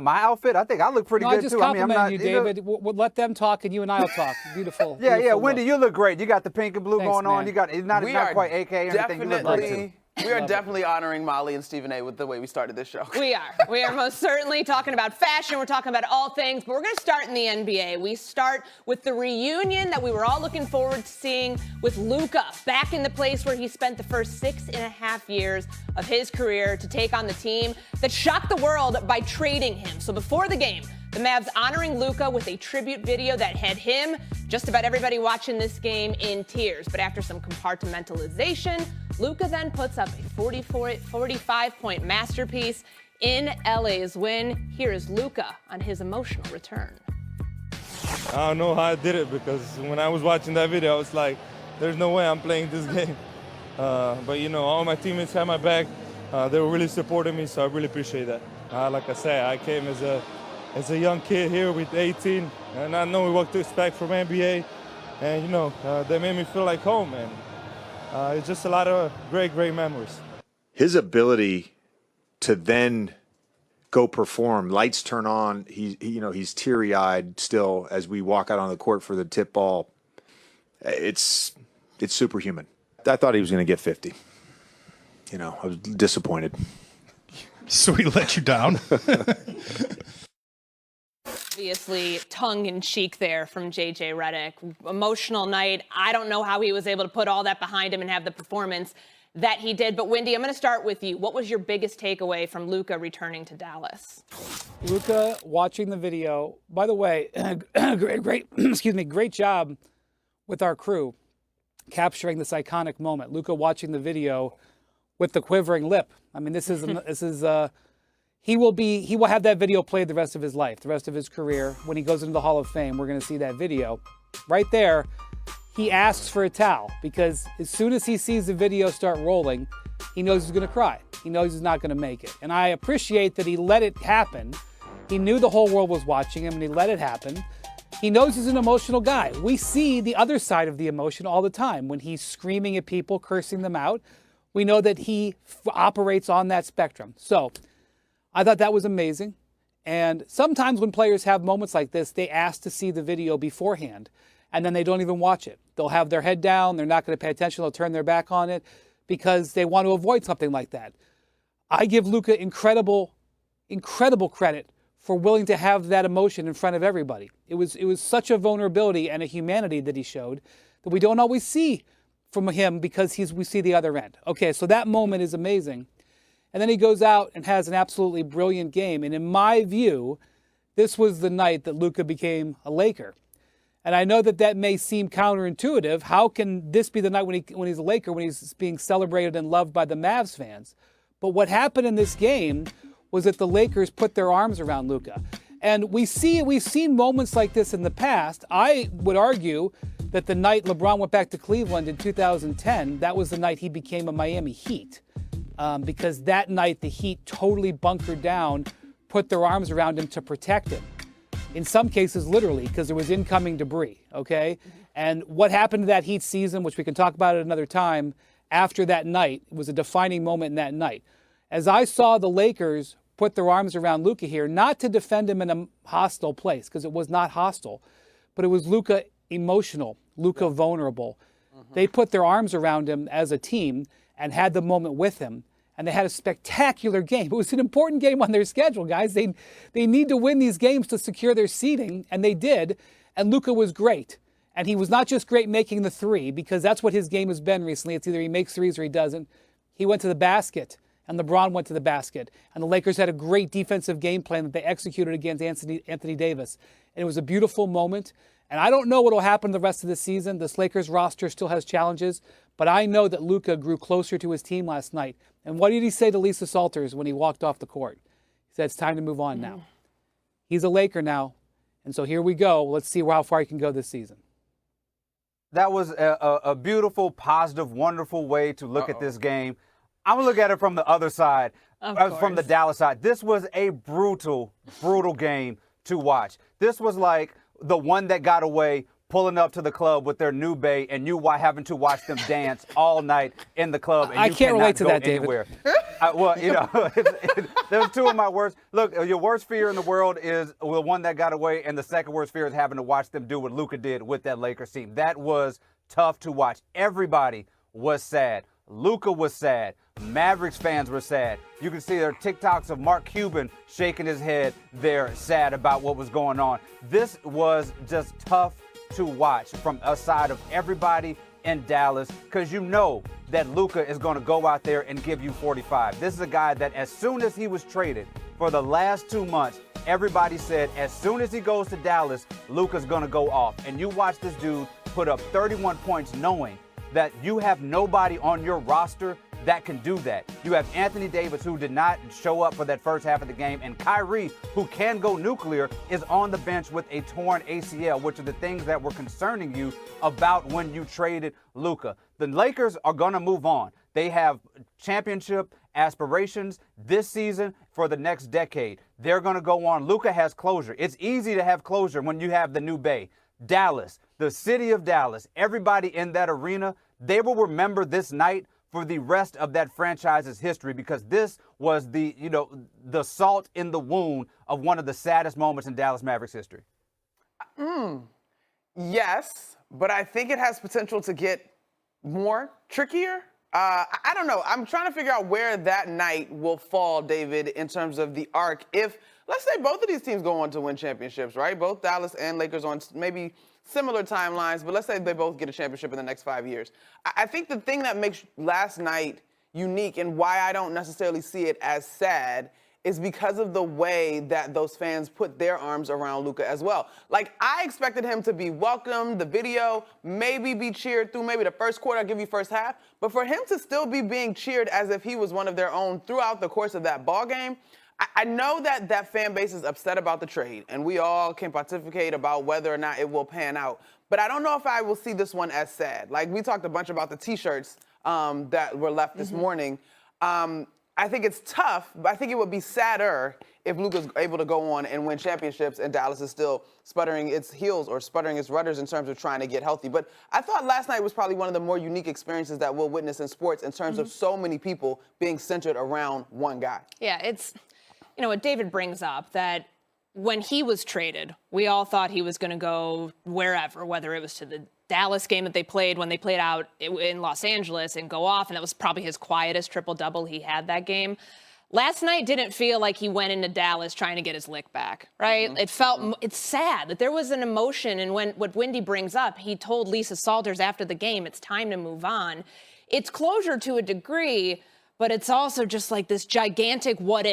My outfit, I think I look pretty No, good I just too. I mean, I'm not. complimented you, David. We'll let them talk, and you and I'll talk. Beautiful. Yeah, beautiful Wendy, look. you look great. You got the pink and blue Thanks, going on. man. You got it's not quite AK or anything. You look great too. We are definitely honoring Molly and Stephen A. with the way we started this show. We are. We are most certainly talking about fashion. We're talking about all things, but we're going to start in the NBA. We start with the reunion that we were all looking forward to seeing with Luka back in the place where he spent the first 6.5 years of his career to take on the team that shocked the world by trading him. So before the game, the Mavs honoring Luka with a tribute video that had him, just about everybody watching this game, in tears. But after some compartmentalization, Luka then puts up a 45-point masterpiece in LA's win. Here is Luka on his emotional return. I don't know how I did it, because when I was watching that video, I was like, there's no way I'm playing this game. But, you know, all my teammates had my back. They were really supporting me, so I really appreciate that. Like I said, I came as a young kid here with 18, and I know what to expect from NBA. And, you know, they made me feel like home, and it's just a lot of great memories. His ability to then go perform, lights turn on, he's teary-eyed still as we walk out on the court for the tip ball. It's superhuman. I thought he was going to get 50. You know, I was disappointed. So he let you down? Obviously, tongue-in-cheek there from J.J. Redick. Emotional night. I don't know how he was able to put all that behind him and have the performance that he did. But, Wendy, I'm going to start with you. What was your biggest takeaway from Luka returning to Dallas? Luka watching the video. By the way, great job with our crew capturing this iconic moment. Luka watching the video with the quivering lip. I mean, he will have that video played the rest of his life, the rest of his career. When he goes into the Hall of Fame, we're going to see that video. Right there, he asks for a towel, because as soon as he sees the video start rolling, he knows he's going to cry. He knows he's not going to make it. And I appreciate that he let it happen. He knew the whole world was watching him, and he let it happen. He knows he's an emotional guy. We see the other side of the emotion all the time. When he's screaming at people, cursing them out, we know that he operates on that spectrum. So I thought that was amazing. And sometimes when players have moments like this, they ask to see the video beforehand, and then they don't even watch it. They'll have their head down. They're not going to pay attention. They'll turn their back on it because they want to avoid something like that. I give Luka incredible credit for willing to have that emotion in front of everybody. It was such a vulnerability and a humanity that he showed that we don't always see from him, because we see the other end. Okay, so that moment is amazing. And then he goes out and has an absolutely brilliant game. And in my view, this was the night that Luka became a Laker. And I know that may seem counterintuitive. How can this be the night when he's a Laker, when he's being celebrated and loved by the Mavs fans? But what happened in this game was that the Lakers put their arms around Luka. And we've seen moments like this in the past. I would argue that the night LeBron went back to Cleveland in 2010, that was the night he became a Miami Heat. Because that night the Heat totally bunkered down, put their arms around him to protect him. In some cases, literally, because there was incoming debris, okay? And what happened to that Heat season, which we can talk about at another time, after that night, it was a defining moment in that night. As I saw the Lakers put their arms around Luka here, not to defend him in a hostile place, because it was not hostile, but it was Luka emotional, Luka vulnerable. They put their arms around him as a team and had the moment with him. And they had a spectacular game. It was an important game on their schedule, guys. They need to win these games to secure their seeding, and they did. And Luka was great. And he was not just great making the three, because that's what his game has been recently. It's either he makes threes or he doesn't. He went to the basket, and LeBron went to the basket. And the Lakers had a great defensive game plan that they executed against Anthony Davis. And it was a beautiful moment. And I don't know what will happen the rest of the season. This Lakers roster still has challenges. But I know that Luka grew closer to his team last night. And what did he say to Lisa Salters when he walked off the court? He said, it's time to move on now. He's a Laker now. And so here we go. Let's see how far he can go this season. That was a beautiful, positive, wonderful way to look at this game. I'm going to look at it from the other side, from the Dallas side. This was a brutal game to watch. This was like the one that got away, pulling up to the club with their new bae and you having to watch them dance all night in the club. And I can't relate to that, anywhere. David. Well, there's two of my worst. Look, your worst fear in the world is the one that got away, and the second worst fear is having to watch them do what Luka did with that Lakers team. That was tough to watch. Everybody was sad. Luka was sad. Mavericks fans were sad. You can see their TikToks of Mark Cuban shaking his head. They're sad about what was going on. This was just tough to watch from a side of everybody in Dallas, because you know that Luka is going to go out there and give you 45. This is a guy that as soon as he was traded for the last 2 months, everybody said as soon as he goes to Dallas, Luka's going to go off. And you watch this dude put up 31 points knowing that you have nobody on your roster that can do that. You have Anthony Davis, who did not show up for that first half of the game, and Kyrie, who can go nuclear, is on the bench with a torn ACL, which are the things that were concerning you about when you traded Luka. The Lakers are going to move on. They have championship aspirations this season for the next decade. They're going to go on. Luka has closure. It's easy to have closure when you have the new Bay. Dallas, the city of Dallas, everybody in that arena, they will remember this night for the rest of that franchise's history, because this was the salt in the wound of one of the saddest moments in Dallas Mavericks history. Yes, but I think it has potential to get more trickier. I don't know. I'm trying to figure out where that night will fall, David, in terms of the arc. If, let's say, both of these teams go on to win championships, right? Both Dallas and Lakers on maybe similar timelines, but let's say they both get a championship in the next 5 years. I think the thing that makes last night unique and why I don't necessarily see it as sad is because of the way that those fans put their arms around Luka as well. Like, I expected him to be welcomed, the video, maybe be cheered through maybe the first quarter, I'll give you first half, but for him to still be being cheered as if he was one of their own throughout the course of that ball game, I know that that fan base is upset about the trade, and we all can pontificate about whether or not it will pan out. But I don't know if I will see this one as sad. Like, we talked a bunch about the T-shirts that were left this morning. I think it's tough, but I think it would be sadder if Luka's able to go on and win championships and Dallas is still sputtering its heels or sputtering its rudders in terms of trying to get healthy. But I thought last night was probably one of the more unique experiences that we'll witness in sports in terms of so many people being centered around one guy. Yeah, it's, what David brings up, that when he was traded, we all thought he was going to go wherever, whether it was to the Dallas game that they played when they played out in Los Angeles and go off, and that was probably his quietest triple-double he had that game. Last night didn't feel like he went into Dallas trying to get his lick back, right? It felt, it's sad that there was an emotion, and what Windy brings up, he told Lisa Salters after the game, it's time to move on. It's closure to a degree, but it's also just like this gigantic what-if